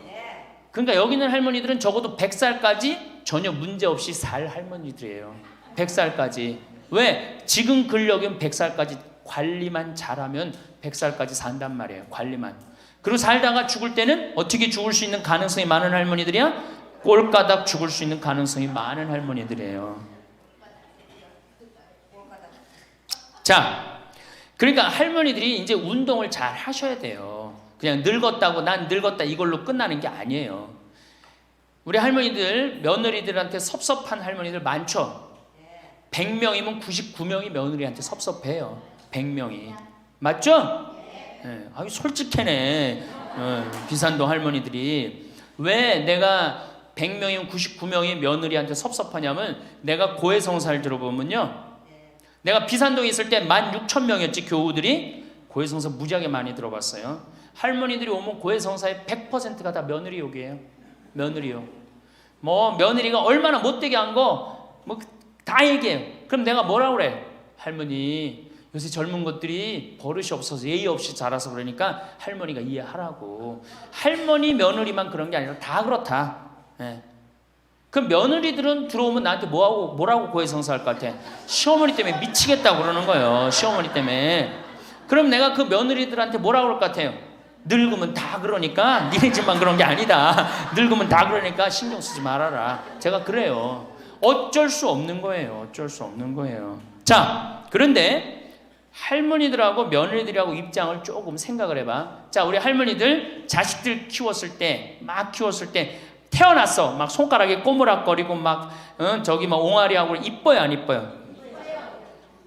그러니까 여기 있는 할머니들은 적어도 100살까지 전혀 문제없이 살 할머니들이에요. 100살까지. 왜? 지금 근력은 100살까지 관리만 잘하면 100살까지 산단 말이에요. 관리만. 그리고 살다가 죽을 때는 어떻게 죽을 수 있는 가능성이 많은 할머니들이야? 꼴까닥 죽을 수 있는 가능성이 많은 할머니들이에요. 자, 그러니까 할머니들이 이제 운동을 잘 하셔야 돼요. 그냥 늙었다고 난 늙었다 이걸로 끝나는 게 아니에요. 우리 할머니들, 며느리들한테 섭섭한 할머니들 많죠? 100명이면 99명이 며느리한테 섭섭해요. 100명이. 맞죠? 네. 아유, 솔직해네. 비산동 할머니들이. 왜 내가 100명이면 99명이 며느리한테 섭섭하냐면, 내가 고해성사를 들어보면요, 내가 비산동에 있을 때 16,000명이었지 교우들이. 고해성사 무지하게 많이 들어봤어요. 할머니들이 오면 고해성사의 100%가 다 며느리 욕이에요. 며느리 욕. 뭐 며느리가 얼마나 못되게 한 거 뭐 다 얘기해요. 그럼 내가 뭐라 그래? 할머니 요새 젊은 것들이 버릇이 없어서 예의 없이 자라서 그러니까 할머니가 이해하라고. 할머니 며느리만 그런 게 아니라 다 그렇다. 예. 그럼 며느리들은 들어오면 나한테 뭐라고 고해성사할 것 같아? 시어머니 때문에 미치겠다고 그러는 거예요. 시어머니 때문에. 그럼 내가 그 며느리들한테 뭐라고 그럴 것 같아요? 늙으면 다 그러니까 니네 집만 그런 게 아니다. 늙으면 다 그러니까 신경 쓰지 말아라. 제가 그래요. 어쩔 수 없는 거예요. 어쩔 수 없는 거예요. 자, 그런데 할머니들하고 며느리들하고 입장을 조금 생각을 해봐. 자, 우리 할머니들 자식들 키웠을 때, 막 키웠을 때 태어났어. 막 손가락에 꼬무락거리고 막 저기 막 옹알이하고 이뻐요, 안 이뻐요?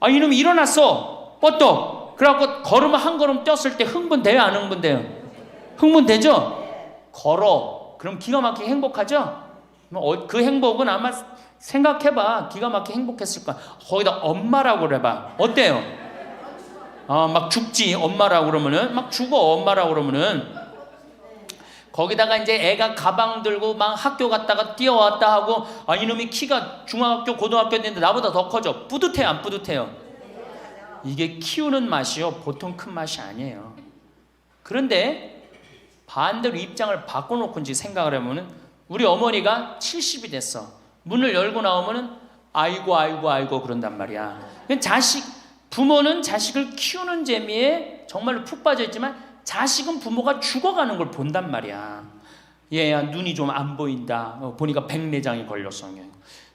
아, 이놈이 일어났어. 뻗떡. 그래갖고 걸으면 한 걸음 뛰었을 때 흥분돼요, 안 흥분돼요? 흥분되죠? 걸어. 그럼 기가 막히게 행복하죠? 그 행복은 아마 생각해봐. 기가 막히게 행복했을 거야. 거기다 엄마라고 그래봐. 어때요? 막 죽지 엄마라고 그러면은 막 죽어 엄마라고 그러면은. 거기다가 이제 애가 가방 들고 막 학교 갔다가 뛰어왔다 하고 이놈이 키가 중학교 고등학교 됐는데 나보다 더 커져. 뿌듯해요, 안 뿌듯해요? 이게 키우는 맛이요 보통 큰 맛이 아니에요. 그런데 반대로 입장을 바꿔놓고 이제 생각을 해보면 우리 어머니가 70이 됐어. 문을 열고 나오면은 아이고 그런단 말이야. 부모는 자식을 키우는 재미에 정말로 푹 빠져있지만 자식은 부모가 죽어가는 걸 본단 말이야. 얘야 눈이 좀 안 보인다. 보니까 백내장이 걸렸어.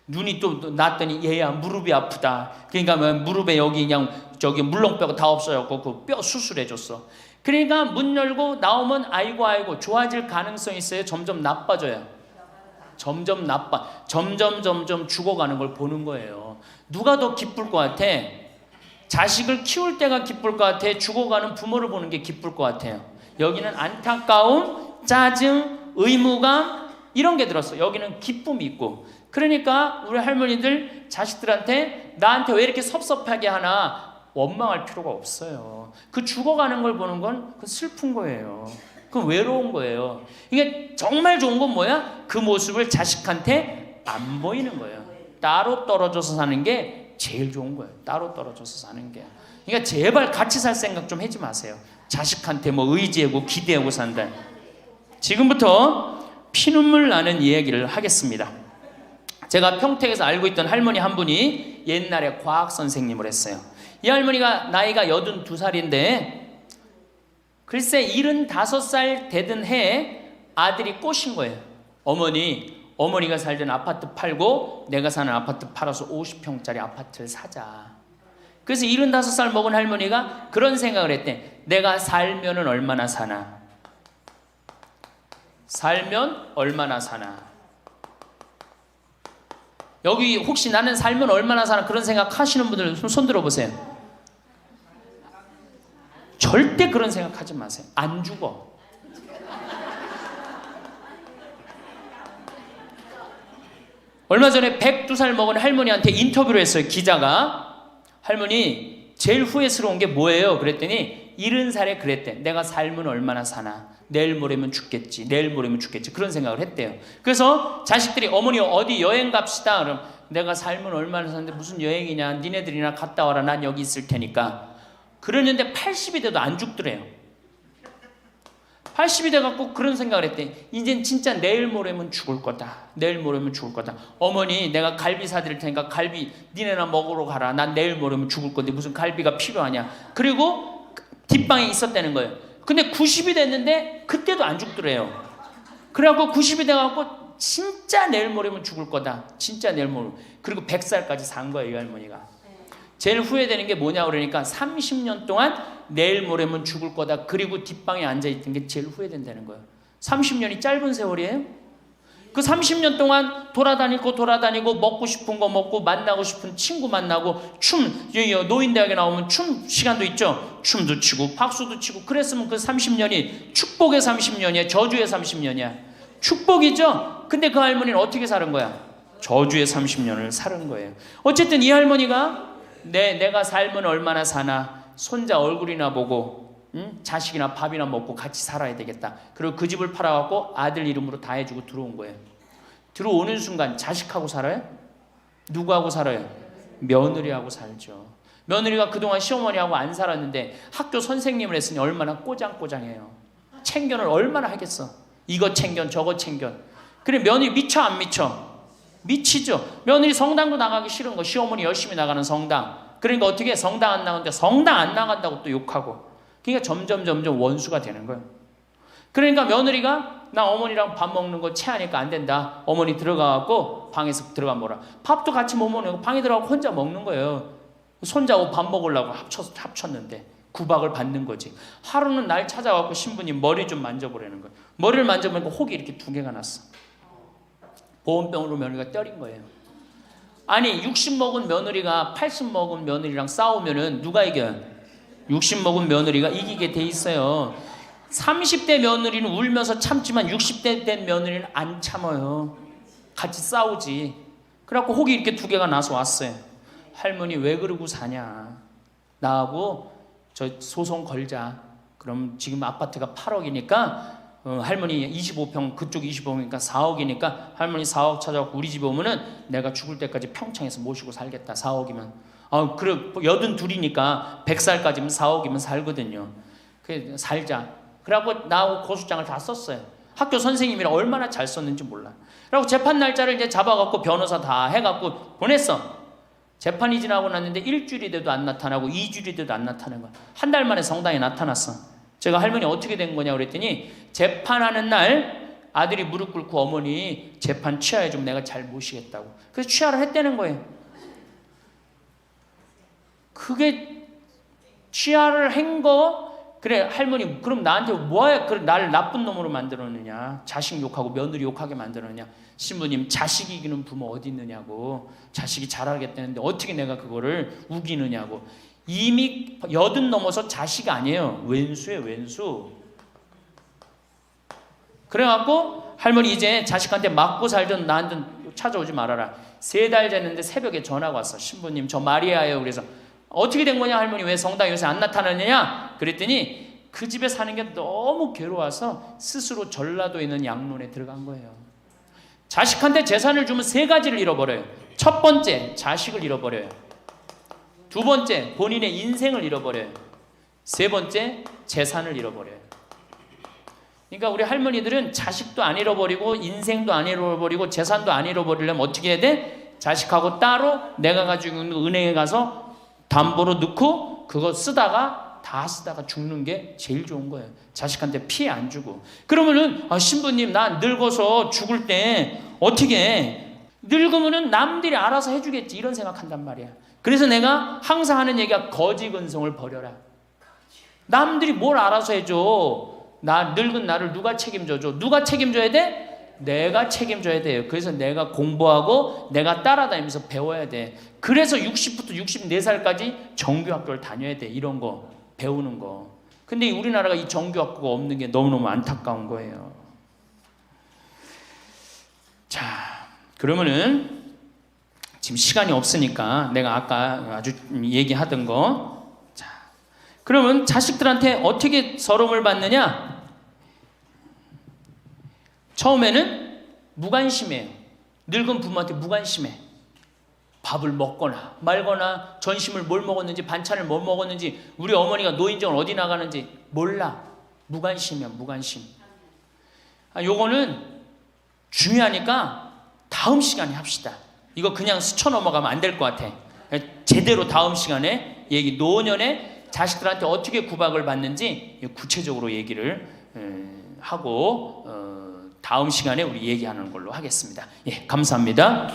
눈이 또 났더니 얘야 무릎이 아프다. 그러니까 무릎에 여기 그냥 저기 물렁뼈가 다 없어졌고 그 뼈 수술해줬어. 그러니까 문 열고 나오면 아이고 좋아질 가능성이 있어요. 점점 나빠져요. 점점 죽어가는 걸 보는 거예요. 누가 더 기쁠 것 같아? 자식을 키울 때가 기쁠 것 같아? 죽어가는 부모를 보는 게 기쁠 것 같아요? 여기는 안타까움, 짜증, 의무감 이런 게 들었어. 여기는 기쁨이 있고. 그러니까 우리 할머니들 자식들한테 나한테 왜 이렇게 섭섭하게 하나 원망할 필요가 없어요. 그 죽어가는 걸 보는 건 그 슬픈 거예요. 그 외로운 거예요. 이게 정말 좋은 건 뭐야? 그 모습을 자식한테 안 보이는 거예요. 따로 떨어져서 사는 게 제일 좋은 거예요. 따로 떨어져서 사는 게. 그러니까 제발 같이 살 생각 좀 하지 마세요. 자식한테 뭐 의지하고 기대하고 산다. 지금부터 피눈물 나는 이야기를 하겠습니다. 제가 평택에서 알고 있던 할머니 한 분이 옛날에 과학 선생님을 했어요. 이 할머니가 나이가 82살인데 글쎄 75살 되던 해에 아들이 꼬신 거예요. 어머니가 살던 아파트 팔고 내가 사는 아파트 팔아서 50평짜리 아파트를 사자. 그래서 75살 먹은 할머니가 그런 생각을 했대. 내가 살면은 얼마나 사나? 살면 얼마나 사나? 여기 혹시 나는 살면 얼마나 사나 그런 생각 하시는 분들 손 들어보세요. 절대 그런 생각하지 마세요. 안 죽어. 얼마 전에 102살 먹은 할머니한테 인터뷰를 했어요. 기자가. 할머니 제일 후회스러운 게 뭐예요? 그랬더니 70살에 그랬대. 내가 살면 얼마나 사나? 내일 모레면 죽겠지. 그런 생각을 했대요. 그래서 자식들이 어머니 어디 여행 갑시다. 그럼 내가 살면 얼마나 사는데 무슨 여행이냐. 니네들이나 갔다 와라. 난 여기 있을 테니까. 그러는데 80이 돼도 안 죽더래요. 80이 돼갖고 그런 생각을 했대. 이젠 진짜 내일 모레면 죽을 거다. 어머니 내가 갈비 사드릴 테니까 갈비 니네나 먹으러 가라. 난 내일 모레면 죽을 건데 무슨 갈비가 필요하냐. 그리고 뒷방에 있었다는 거예요. 근데 90이 됐는데 그때도 안 죽더래요. 그래갖고 90이 돼갖고 진짜 내일 모레면 죽을 거다. 진짜 내일 모레. 그리고 100살까지 산 거예요. 이 할머니가. 제일 후회되는 게 뭐냐 그러니까 30년 동안 내일 모레면 죽을 거다. 그리고 뒷방에 앉아있던 게 제일 후회된다는 거예요. 30년이 짧은 세월이에요? 그 30년 동안 돌아다니고 먹고 싶은 거 먹고 만나고 싶은 친구 만나고 노인대학에 나오면 춤 시간도 있죠. 춤도 추고 박수도 치고 그랬으면 그 30년이 축복의 30년이야? 저주의 30년이야? 축복이죠? 근데 그 할머니는 어떻게 사는 거야? 저주의 30년을 사는 거예요. 어쨌든 이 할머니가 내가 살면 얼마나 사나? 손자 얼굴이나 보고 자식이나 밥이나 먹고 같이 살아야 되겠다. 그리고 그 집을 팔아갖고 아들 이름으로 다 해주고 들어온 거예요. 들어오는 순간 자식하고 살아요? 누구하고 살아요? 며느리하고 살죠. 며느리가 그동안 시어머니하고 안 살았는데 학교 선생님을 했으니 얼마나 꼬장꼬장해요. 챙견을 얼마나 하겠어. 이거 챙견 저거 챙견. 그래 며느리 미쳐 안 미쳐? 미치죠. 며느리 성당도 나가기 싫은 거. 시어머니 열심히 나가는 성당. 그러니까 어떻게 해? 성당 안 나가는데 성당 안 나간다고 또 욕하고. 그러니까 점점 원수가 되는 거예요. 그러니까 며느리가 나 어머니랑 밥 먹는 거 체하니까 안 된다. 어머니 들어가갖고 방에서 들어가 먹어라. 밥도 같이 못 먹는 거 방에 들어가고 혼자 먹는 거예요. 손자하고 밥 먹으려고 합쳤는데 구박을 받는 거지. 하루는 날 찾아갖고 신부님 머리 좀 만져보라는 거예요. 머리를 만져보니까 혹이 이렇게 2개가 났어. 보온병으로 며느리가 때린 거예요. 아니 60 먹은 며느리가 80 먹은 며느리랑 싸우면은 누가 이겨요? 60 먹은 며느리가 이기게 돼 있어요. 30대 며느리는 울면서 참지만 60대 된 며느리는 안 참아요. 같이 싸우지. 그래갖고 혹이 이렇게 2개가 나서 왔어요. 할머니 왜 그러고 사냐. 나하고 저 소송 걸자. 그럼 지금 아파트가 8억이니까 할머니 25평 그쪽 25평이니까 4억이니까 할머니 4억 찾아갖고 우리 집에 오면은 내가 죽을 때까지 평창에서 모시고 살겠다. 4억이면 그래 82이니까 100살까지면 4억이면 살거든요. 그래 살자. 그래갖고 나하고 고소장을 다 썼어요. 학교 선생님이라 얼마나 잘 썼는지 몰라. 그래갖고 재판 날짜를 이제 잡아갖고 변호사 다 해갖고 보냈어. 재판이 지나고 났는데 일주일이 돼도 안 나타나고 2주일이 돼도 안 나타나는 거야. 한 달 만에 성당에 나타났어. 제가 할머니 어떻게 된 거냐 그랬더니 재판하는 날 아들이 무릎 꿇고 어머니 재판 취하해 좀 내가 잘 모시겠다고. 그래서 취하를 했다는 거예요. 그게 취하를 한 거. 그래 할머니 그럼 나한테 뭐야 그래 나를 나쁜 놈으로 만들었느냐. 자식 욕하고 며느리 욕하게 만들었느냐. 신부님 자식 이기는 부모 어디 있느냐고. 자식이 잘하겠다는데 어떻게 내가 그거를 우기느냐고. 이미 80 넘어서 자식 아니에요. 왼수예요 왼수. 그래갖고 할머니 이제 자식한테 맞고 살던 나한테 찾아오지 말아라. 3달 됐는데 새벽에 전화가 왔어. 신부님 저 마리아예요. 그래서 어떻게 된 거냐 할머니 왜 성당에 요새 안 나타나느냐 그랬더니 그 집에 사는 게 너무 괴로워서 스스로 전라도에 있는 양론에 들어간 거예요. 자식한테 재산을 주면 3가지를 잃어버려요. 첫 번째 자식을 잃어버려요. 2번째 본인의 인생을 잃어버려요. 3번째 재산을 잃어버려요. 그러니까 우리 할머니들은 자식도 안 잃어버리고 인생도 안 잃어버리고 재산도 안 잃어버리려면 어떻게 해야 돼? 자식하고 따로 내가 가지고 있는 은행에 가서 담보로 넣고 그거 쓰다가 다 쓰다가 죽는 게 제일 좋은 거예요. 자식한테 피해 안 주고. 그러면은 신부님 나 늙어서 죽을 때 어떻게 해? 늙으면은 남들이 알아서 해주겠지 이런 생각한단 말이야. 그래서 내가 항상 하는 얘기가 거지 근성을 버려라. 남들이 뭘 알아서 해줘. 나 늙은 나를 누가 책임져줘? 누가 책임져야 돼? 내가 책임져야 돼요. 그래서 내가 공부하고 내가 따라다니면서 배워야 돼. 그래서 60부터 64살까지 정규학교를 다녀야 돼. 이런 거 배우는 거. 근데 우리나라가 이 정규학교가 없는 게 너무너무 안타까운 거예요. 자, 그러면은 지금 시간이 없으니까 내가 아까 아주 얘기하던 거. 자, 그러면 자식들한테 어떻게 서름을 받느냐? 처음에는 무관심해요. 늙은 부모한테 무관심해. 밥을 먹거나 말거나 전심을 뭘 먹었는지 반찬을 뭘 먹었는지 우리 어머니가 노인정을 어디 나가는지 몰라. 무관심이야 무관심. 요거는 중요하니까 다음 시간에 합시다. 이거 그냥 스쳐 넘어가면 안 될 것 같아. 제대로 다음 시간에 얘기 노년에 자식들한테 어떻게 구박을 받는지 구체적으로 얘기를 하고 다음 시간에 우리 얘기하는 걸로 하겠습니다. 예, 감사합니다.